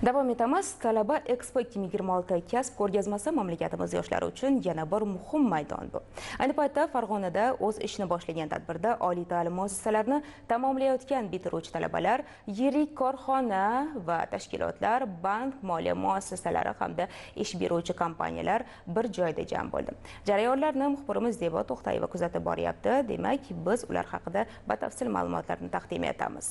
Davom etamiz. Talaba Expo 2026 kasb ko'rgazmasi mamlakatimiz yoshlari uchun yana bir muhim maydon bu. Ayni paytda Farg'onada o'z ishini boshlagan tadbirda oliy ta'lim muassasalarini tamomlayotgan bitiruvchi talabalar, yirik korxona va tashkilotlar, bank, moliya muassasalari hamda ish beruvchi kompaniyalar bir joyda jam bo'ldi. Jarayonlarni muxbirimiz Zebo To'xtayeva kuzatib boryapti. Demak, biz ular haqida batafsil ma'lumotlarni taqdim etamiz.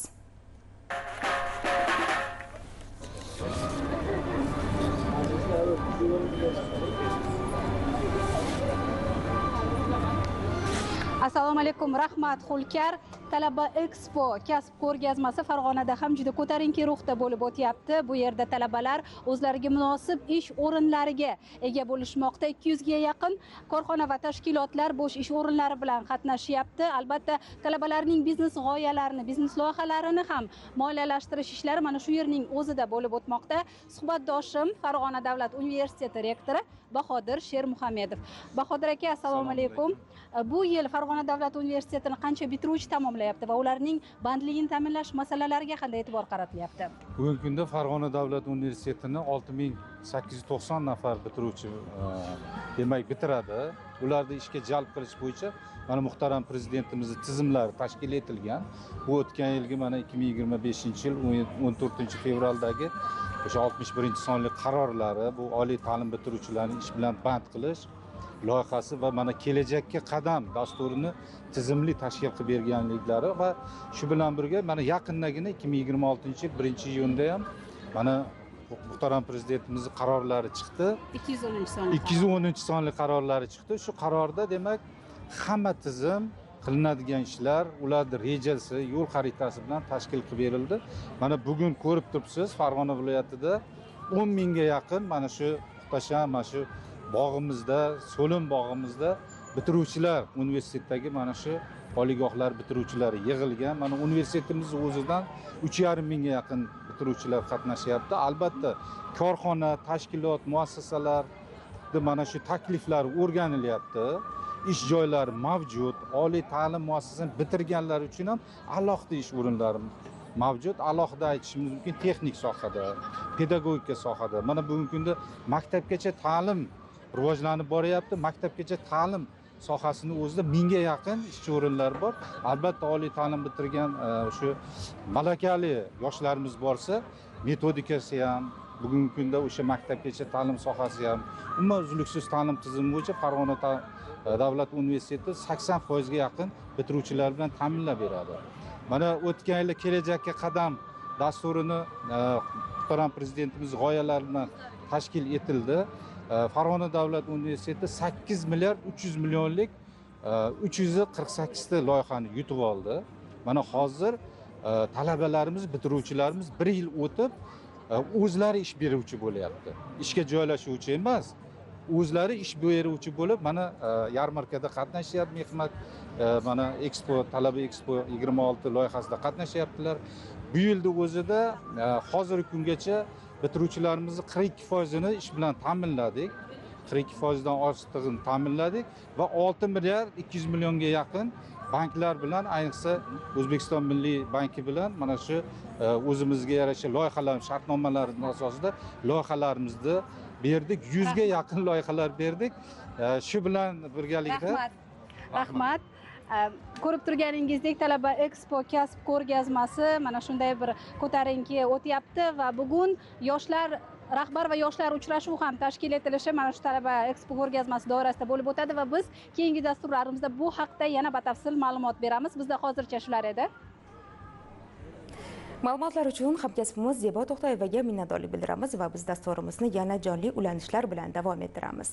Assalomu alaykum, rahmat Xulkar. Talaba Expo kasb ko'rgazmasi Farg'onada ham juda ko'tarinki ruhda bo'lib o'tyapti. Bu yerda talabalar o'zlariga munosib ish o'rinlariga ega bo'lishmoqda. 200 ga yaqin korxona va tashkilotlar bo'sh ish o'rinlari bilan qatnashyapti. Albatta, talabalarning biznes g'oyalarini, biznes loyihalarini ham moliyalashtirish ishlari mana shu yerning o'zida bo'lib o'tmoqda. Suhbatdoshim Farg'ona davlat universiteti rektori Bahodir Shermuhamedov. Bahodir aka, assalomu alaykum. Bu yil Farg'ona davlat universitetini qancha bitiruvchi tamomlayapti va ularning bandligini ta'minlash masalalariga qanday e'tibor qaratilyapti? Bugungi kunda Farg'ona davlat universitetini 6890 nafar bitiruvchi demak bitiradi. Ularni ishga jalb qilish bo'yicha mana muhtaram prezidentimizning tizimlari tashkil etilgan. Bu o'tgan yilgi mana 2025-yil 14 fevraldagi o'sha 61 sonli qarorlari, bu oliy ta'lim bitiruvchilarini ish bilan band qilish loyihasi va mana kelajakka qadam dasturini tizimli tashkil qilib berganliklari va shu bilan birga mana yaqindagina 2026-yil 1-iyunda ham mana muhtaram prezidentimizning qarorlari chiqdi. 210 sonli qarorlari chiqdi. Shu qarorda demak hamma tizim qilinadigan ishlar, ularning rejasi, yo'l xaritasi bilan tashkil qilib berildi. Mana bugun ko'rib turibsiz, Farg'ona viloyatida 10 mingga yaqin mana shu muhtasham mana shu bog'imizda, So'lim bog'imizda bitiruvchilar, universitetdagi mana shu oliygohlar bitiruvchilari yig'ilgan. Mana universitetimiz o'zidan 3,5 mingga yaqin bitiruvchilar qatnashyapti. Albatta, korxona, tashkilot, muassasalar mana shu takliflar o'rganilyapti. Ish joylari mavjud. Oliy ta'lim muassasasini bitirganlar uchun ham alohida ish o'rinlari mavjud. Alohida aytishimiz mumkin texnik sohada, pedagogika sohada. Mana bugungi kunda maktabgacha ta'lim rivojlanib boryapti. Maktabgacha ta'lim sohasini o'zida 1000 ga yaqin ishchi o'rinlar bor. Albatta, oliy ta'lim bitirgan shu malakali yoshlarimiz borsa, metodikasi ham bugungi kunda o'sha maktabgacha ta'lim sohasi ham umuman uzluksiz ta'lim tizimi bo'yicha Farg'ona davlat universiteti 80% ga yaqin bitiruvchilar bilan ta'minlab beradi. Mana o'tgan yil kelajakka qadam dasturini muhtaram prezidentimiz g'oyalari bilan tashkil etildi. Farg'ona davlat universiteti 8 milliard 300 millionlik 348 ta loyihani yutib oldi. Mana hozir talabalarimiz, bitiruvchilarimiz 1 yil o'tib o'zlari ish beruvchi bo'lyapti. Ishga joylashuvchi emas, o'zlari ish beruvchi bo'lib, mana yarmarkada qatnashyapti, mehnat mana Expo, Talaba Expo 26 loyihasida qatnashyaptilar. Bu yilning o'zida hozirgi kungacha bitiruvchilarimizni 42% ni ish bilan ta'minladik. 42% dan ortig'ini ta'minladik va 6 milliard 200 millionga yaqin banklar bilan, ayniqsa O'zbekiston Milliy banki bilan mana shu o'zimizga yarasha loyihalar, shartnomalar asosida loyihalarimizni berdik. 100 ga yaqin loyihalar berdik. Shu bilan birgalikda rahmat. Ko'rib turganingizdek, Talaba Expo kasb ko'rgazmasi mana shunday bir ko'tarinki o'tyapti va bugun yoshlar rahbar va yoshlar uchrashuvi ham tashkil etilishi mana shu Talaba Expo ko'rgazmasi doirasida bo'lib o'tadi va biz keyingi dasturlarimizda bu haqda yana batafsil ma'lumot beramiz. Bizda hozircha shular edi. Ma'lumotlar uchun hamkasbimiz Zebo To'xtayevaga minnatdorlik bildiramiz va biz dasturimizni yana jonli ulanishlar bilan davom ettiramiz.